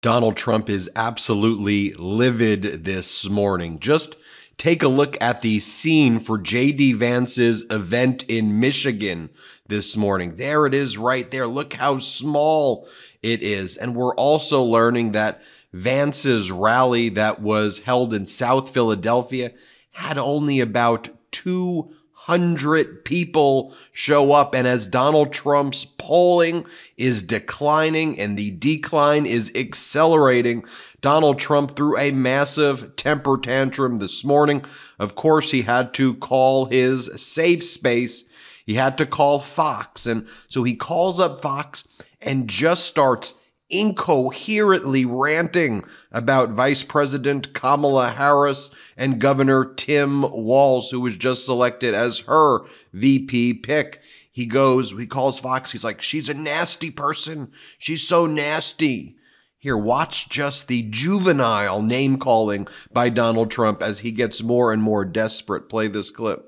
Donald Trump is absolutely livid this morning. Just take a look at the scene for J.D. Vance's event in Michigan this morning. There it is right there. Look how small it is. And we're also learning that Vance's rally that was held in South Philadelphia had only about 200 people show up. And as Donald Trump's polling is declining and the decline is accelerating, Donald Trump threw a massive temper tantrum this morning. Of course, he had to call his safe space. He had to call Fox. And so he calls up Fox and just starts incoherently ranting about Vice President Kamala Harris and Governor Tim Walz, who was just selected as her VP pick. He calls Fox. He's like, she's a nasty person. She's so nasty. Here, watch just the juvenile name-calling by Donald Trump as he gets more and more desperate. Play this clip.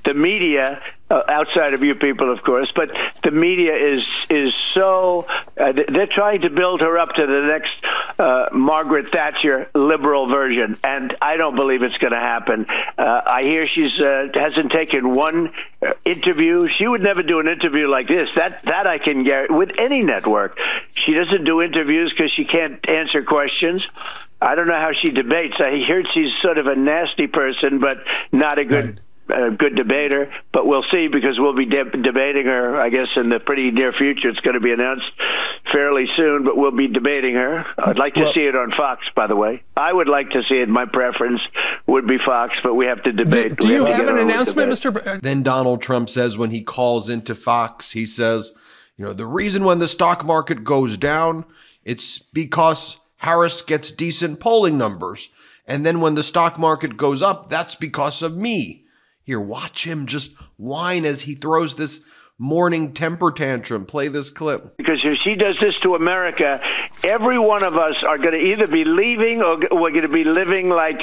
The media, outside of you people, of course, but the media is so, they're trying to build her up to the next Margaret Thatcher liberal version, and I don't believe it's going to happen. I hear she's hasn't taken one interview. She would never do an interview like this. That I can guarantee with any network. She doesn't do interviews because she can't answer questions. I don't know how she debates. I heard she's sort of a nasty person, but not a good good debater, but we'll see, because we'll be debating her, I guess, in the pretty near future. It's going to be announced fairly soon, but we'll be debating her. I'd like to see it on Fox, by the way. I would like to see it. My preference would be Fox, but we have to debate. Do you have an announcement, Mr. Then Donald Trump says, when he calls into Fox, he says, the reason when the stock market goes down, it's because Harris gets decent polling numbers. And then when the stock market goes up, that's because of me. Here, watch him just whine as he throws this morning temper tantrum. Play this clip. Because if she does this to America, every one of us are going to either be leaving or we're going to be living like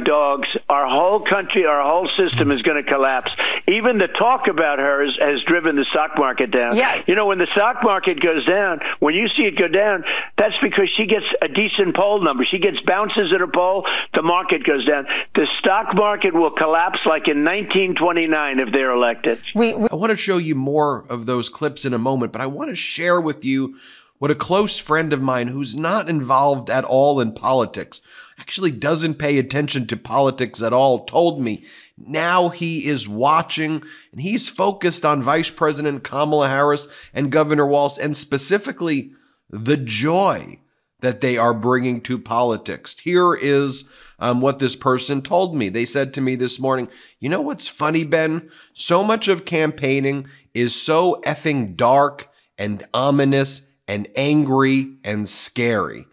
dogs. Our whole country, our whole system is going to collapse. Even the talk about her has driven the stock market down. Yeah. When the stock market goes down, when you see it go down, that's because she gets a decent poll number. She gets bounces in her poll, the market goes down. The stock market will collapse like in 1929 if they're elected. I want to show you more of those clips in a moment, but I want to share with you what a close friend of mine who's not involved at all in politics, actually doesn't pay attention to politics at all, told me. Now he is watching and he's focused on Vice President Kamala Harris and Governor Walz, and specifically the joy that they are bringing to politics. Here is what this person told me. They said to me this morning, you know what's funny, Ben? So much of campaigning is so effing dark and ominous and angry and scary.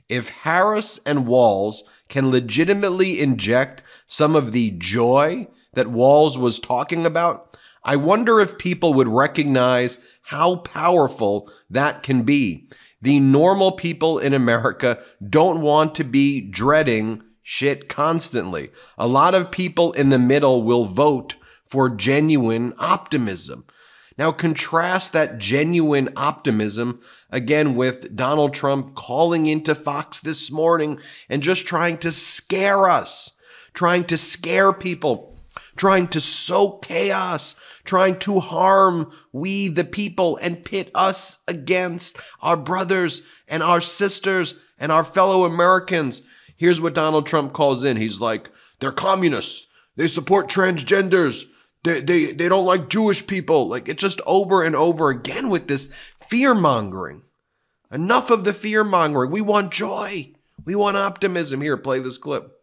If Harris and Walz can legitimately inject some of the joy that Walz was talking about, I wonder if people would recognize how powerful that can be. The normal people in America don't want to be dreading shit constantly. A lot of people in the middle will vote for genuine optimism. Now contrast that genuine optimism again with Donald Trump calling into Fox this morning and just trying to scare us, trying to scare people, trying to sow chaos, trying to harm we the people and pit us against our brothers and our sisters and our fellow Americans. Here's what Donald Trump calls in. He's like, they're communists. They support transgenders. They don't like Jewish people. Like, it's just over and over again with this fear-mongering. Enough of the fear-mongering. We want joy. We want optimism. Here, play this clip.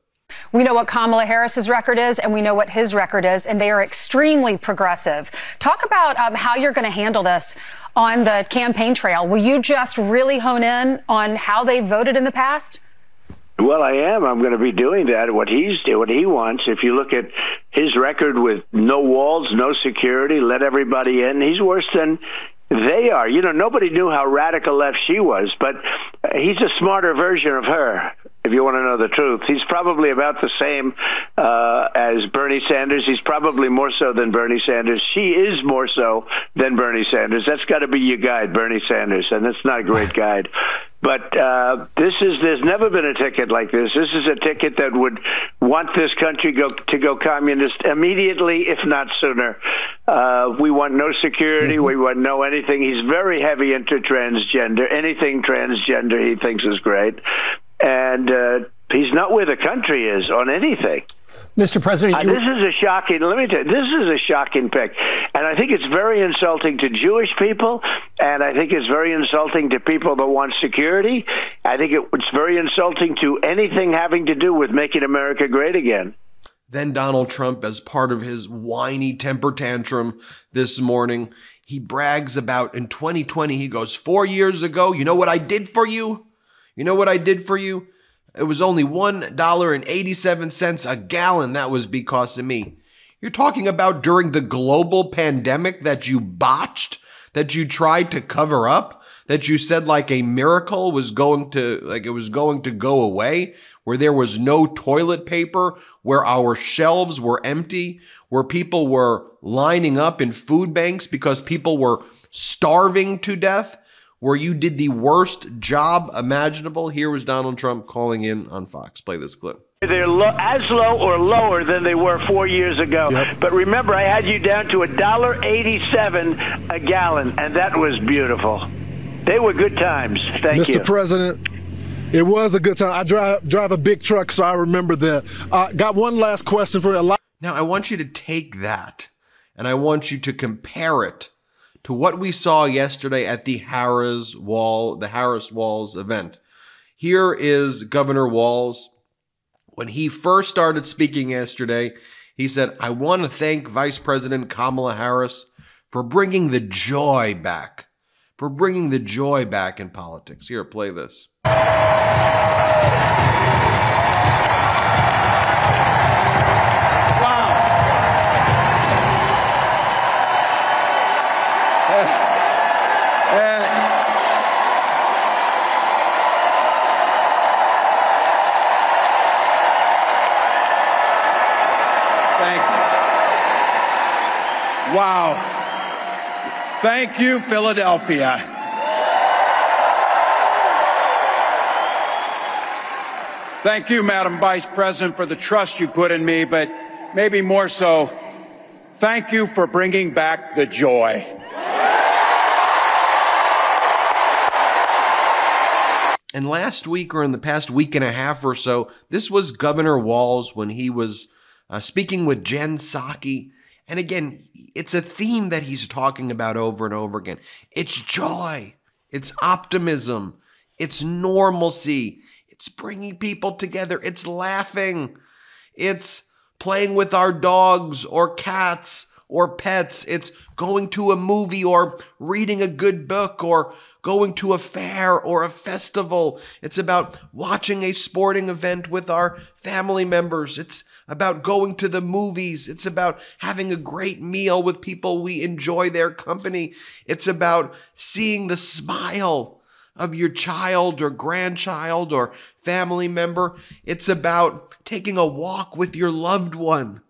We know what Kamala Harris's record is, and we know what his record is, and they are extremely progressive. Talk about how you're going to handle this on the campaign trail. Will you just really hone in on how they voted in the past? Well, I am. I'm going to be doing that. What he wants. If you look at his record with no walls, no security, let everybody in, he's worse than they are. Nobody knew how radical left she was, but he's a smarter version of her. If you want to know the truth, he's probably about the same as Bernie Sanders. He's probably more so than Bernie Sanders. She is more so than Bernie Sanders. That's got to be your guide, Bernie Sanders, and that's not a great guide. But there's never been a ticket like this. This is a ticket that would want this country to go communist immediately, if not sooner. We want no security. We want no anything. He's very heavy into transgender. Anything transgender he thinks is great. And he's not where the country is on anything. Mr. President, this is a shocking. Let me tell you, this is a shocking pick, and I think it's very insulting to Jewish people, and I think it's very insulting to people that want security. I think it's very insulting to anything having to do with making America great again. Then Donald Trump, as part of his whiny temper tantrum this morning, he brags about in 2020. He goes, 4 years ago, you know what I did for you? You know what I did for you? It was only $1.87 a gallon. That was because of me. You're talking about during the global pandemic that you botched, that you tried to cover up, that you said like a miracle was going to, like it was going to go away, where there was no toilet paper, where our shelves were empty, where people were lining up in food banks because people were starving to death, where you did the worst job imaginable. Here was Donald Trump calling in on Fox. Play this clip. They're as low or lower than they were 4 years ago. Yep. But remember, I had you down to $1.87 a gallon, and that was beautiful. They were good times. Thank you. Mr. President, it was a good time. I drive a big truck, so I remember that. Got one last question for you. Now, I want you to take that, and I want you to compare it to what we saw yesterday at the Harris Walz event. Here is Governor Walz. When he first started speaking yesterday, he said, I want to thank Vice President Kamala Harris for bringing the joy back, in politics. Here, play this. Wow. Thank you, Philadelphia. Thank you, Madam Vice President, for the trust you put in me, but maybe more so, thank you for bringing back the joy. And last week, or in the past week and a half or so, this was Governor Walz when he was speaking with Jen Psaki. And again, it's a theme that he's talking about over and over again. It's joy. It's optimism. It's normalcy. It's bringing people together. It's laughing. It's playing with our dogs or cats or pets. It's going to a movie or reading a good book or going to a fair or a festival. It's about watching a sporting event with our family members. It's about going to the movies. It's about having a great meal with people we enjoy their company. It's about seeing the smile of your child or grandchild or family member. It's about taking a walk with your loved one.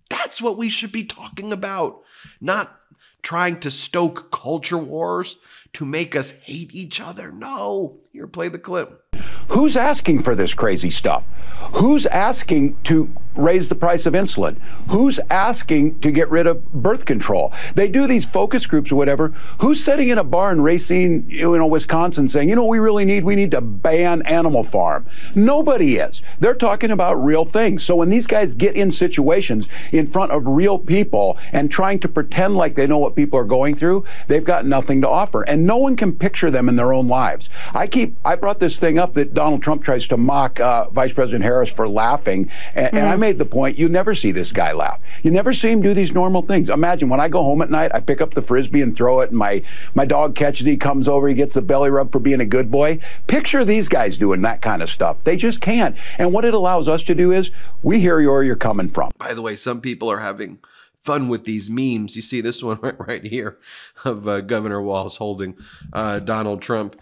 That's what we should be talking about, not trying to stoke culture wars to make us hate each other. No. Here, play the clip. Who's asking for this crazy stuff? Who's asking to raise the price of insulin? Who's asking to get rid of birth control? They do these focus groups or whatever. Who's sitting in a bar in Racine, Wisconsin saying, you know what we need to ban Animal Farm? Nobody is. They're talking about real things. So when these guys get in situations in front of real people and trying to pretend like they know what people are going through, they've got nothing to offer. And no one can picture them in their own lives. I brought this thing up that Donald Trump tries to mock Vice President Harris for laughing. And I made the point, you never see this guy laugh. You never see him do these normal things. Imagine when I go home at night, I pick up the Frisbee and throw it, and my dog catches it, he comes over, he gets the belly rub for being a good boy. Picture these guys doing that kind of stuff. They just can't. And what it allows us to do is, we hear where you're coming from. By the way, some people are having fun with these memes. You see this one right here of Governor Walz holding Donald Trump.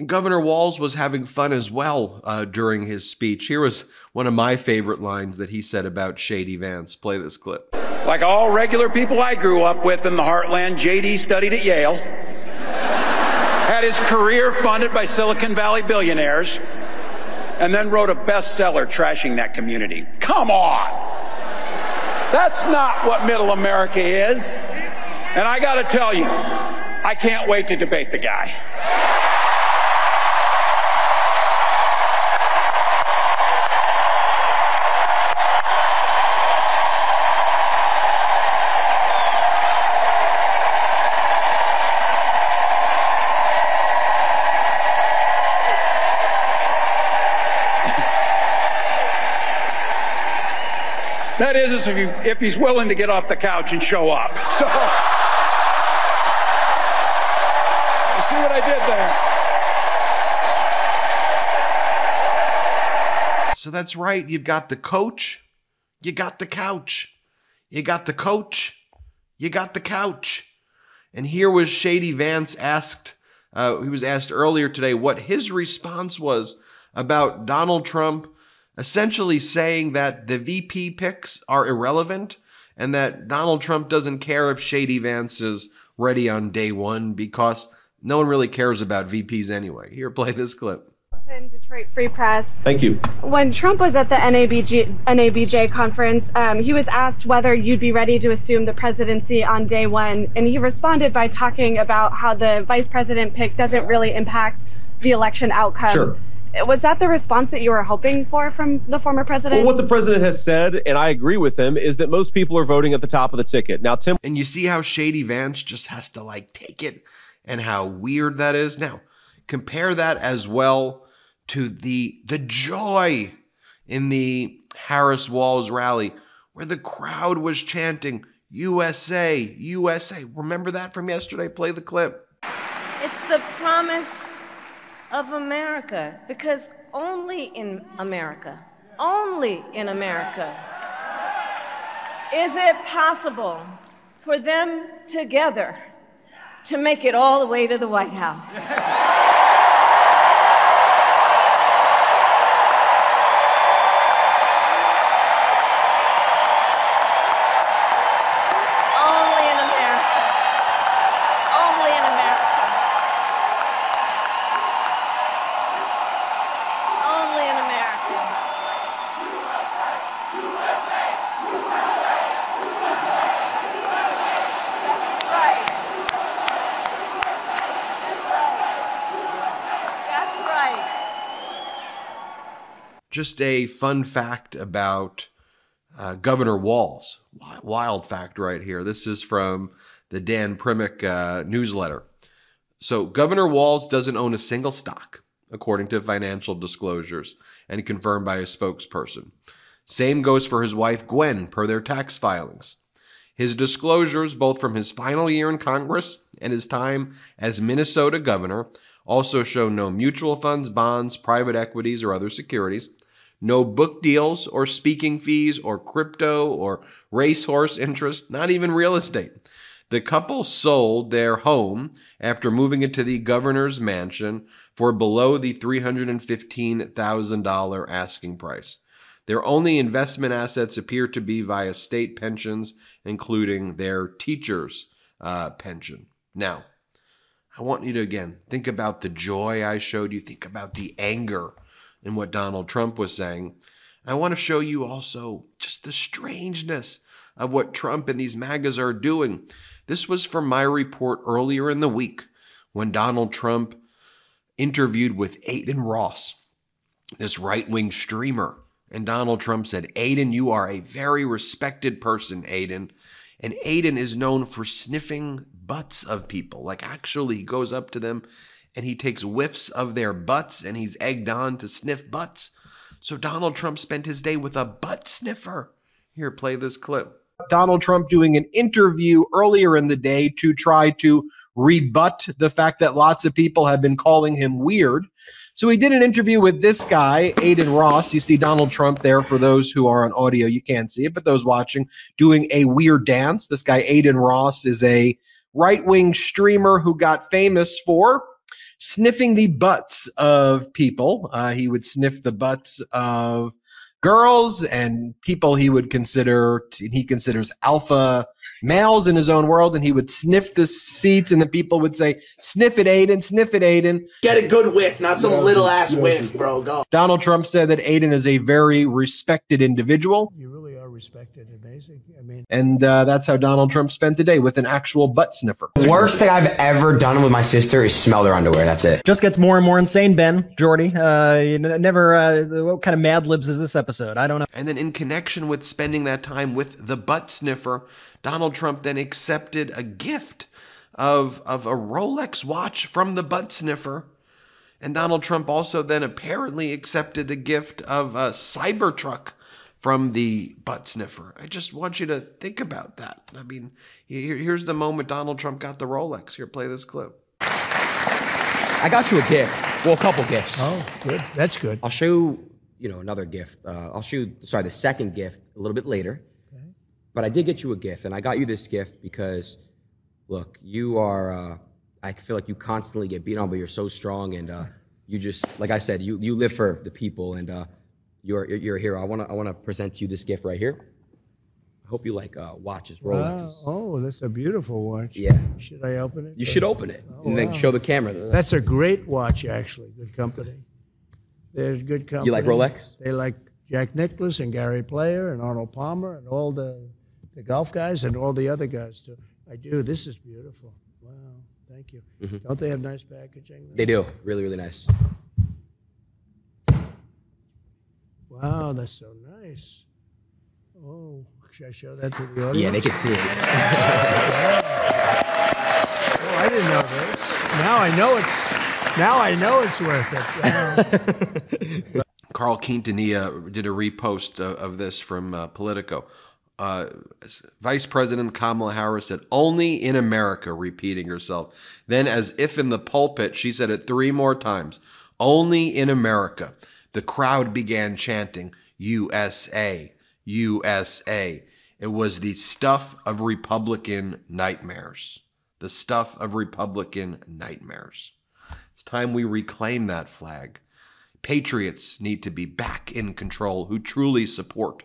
Governor Walz was having fun as well during his speech. Here was one of my favorite lines that he said about Shady Vance. Play this clip. Like all regular people I grew up with in the heartland, JD studied at Yale, had his career funded by Silicon Valley billionaires, and then wrote a bestseller trashing that community. Come on! That's not what middle America is. And I gotta tell you, I can't wait to debate the guy. That is if he's willing to get off the couch and show up. So, you see what I did there? So that's right. You've got the coach, you got the couch. You got the coach, you got the couch. And here was Shady Vance asked, he was asked earlier today what his response was about Donald Trump essentially saying that the VP picks are irrelevant and that Donald Trump doesn't care if Shady Vance is ready on day one because no one really cares about VPs anyway. Here, play this clip. In Detroit Free Press. Thank you. When Trump was at the NABJ conference, he was asked whether you'd be ready to assume the presidency on day one, and he responded by talking about how the vice president pick doesn't really impact the election outcome. Sure. Was that the response that you were hoping for from the former president? Well, what the president has said, and I agree with him, is that most people are voting at the top of the ticket. Now, Tim. And you see how Shady Vance just has to like take it and how weird that is. Now, compare that as well to the joy in the Harris Walls rally where the crowd was chanting, USA, USA. Remember that from yesterday? Play the clip. It's the promise of America, because only in America is it possible for them together to make it all the way to the White House. Just a fun fact about Governor Walz. Wild fact right here. This is from the Dan Primick newsletter. So Governor Walz doesn't own a single stock, according to financial disclosures and confirmed by a spokesperson. Same goes for his wife, Gwen, per their tax filings. His disclosures, both from his final year in Congress and his time as Minnesota governor, also show no mutual funds, bonds, private equities, or other securities, no book deals or speaking fees or crypto or racehorse interest, not even real estate. The couple sold their home after moving into the governor's mansion for below the $315,000 asking price. Their only investment assets appear to be via state pensions, including their teacher's pension. Now, I want you to, again, think about the joy I showed you. Think about the anger in what Donald Trump was saying. I want to show you also just the strangeness of what Trump and these MAGAs are doing. This was from my report earlier in the week when Donald Trump interviewed with Aiden Ross, this right-wing streamer. And Donald Trump said, Aiden, you are a very respected person, Aiden. And Aiden is known for sniffing butts of people. Like, actually, he goes up to them and he takes whiffs of their butts and he's egged on to sniff butts. So Donald Trump spent his day with a butt sniffer. Here, play this clip. Donald Trump doing an interview earlier in the day to try to rebut the fact that lots of people have been calling him weird. So he did an interview with this guy, Aiden Ross. You see Donald Trump there. For those who are on audio, you can't see it, but those watching, doing a weird dance. This guy, Aiden Ross, is a right-wing streamer who got famous for sniffing the butts of people. He would sniff the butts of girls and people he considers alpha males in his own world, and he would sniff the seats, and the people would say, "Sniff it, Aiden, sniff it, Aiden." Get a good whiff, not some little ass whiff, bro. Go. Donald Trump said that Aiden is a very respected individual. You really are respected, amazing. I mean, and that's how Donald Trump spent the day, with an actual butt sniffer. The worst thing I've ever done with my sister is smell their underwear. That's it. Just gets more and more insane, Ben, Jordy. What kind of Mad Libs is this episode? I don't know. And then in connection with spending that time with the butt sniffer, Donald Trump then accepted a gift of a Rolex watch from the butt sniffer. And Donald Trump also then apparently accepted the gift of a Cybertruck from the butt sniffer. I just want you to think about that. I mean, here's the moment Donald Trump got the Rolex. Here, play this clip. I got you a gift. Well, a couple gifts. Oh, good. That's good. I'll show you, another gift. I'll show you, the second gift a little bit later. Okay. But I did get you a gift, and I got you this gift because, look, you are, I feel like you constantly get beat on, but you're so strong, and you just, like I said, you live for the people, and you're a hero. I want to present to you this gift right here. I hope you like watches, Rolexes. Wow. Oh, that's a beautiful watch. Yeah. Should I open it? You should open it and then show the camera. That's a great watch, actually. Good company. There's good company. You like Rolex? They like Jack Nicklaus and Gary Player and Arnold Palmer and all the golf guys and all the other guys too. I do. This is beautiful. Wow. Thank you. Mm-hmm. Don't they have nice packaging? They do. Really, really nice. Wow, that's so nice. Oh, should I show that to the audience? Yeah, they can see it. Oh, I didn't know this. Now I know it's worth it. Carl Quintanilla did a repost of this from Politico. Vice President Kamala Harris said, "Only in America," repeating herself. Then, as if in the pulpit, she said it 3 more times. "Only in America." The crowd began chanting, "USA, USA." It was the stuff of Republican nightmares. The stuff of Republican nightmares. It's time we reclaim that flag. Patriots need to be back in control who truly support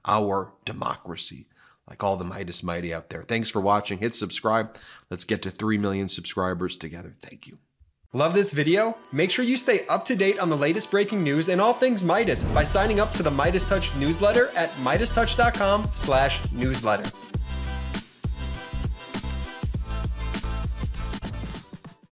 our democracy, like all the Meidas Mighty out there. Thanks for watching. Hit subscribe. Let's get to 3 million subscribers together. Thank you. Love this video? Make sure you stay up to date on the latest breaking news and all things Meidas by signing up to the MeidasTouch newsletter at MeidasTouch.com/newsletter.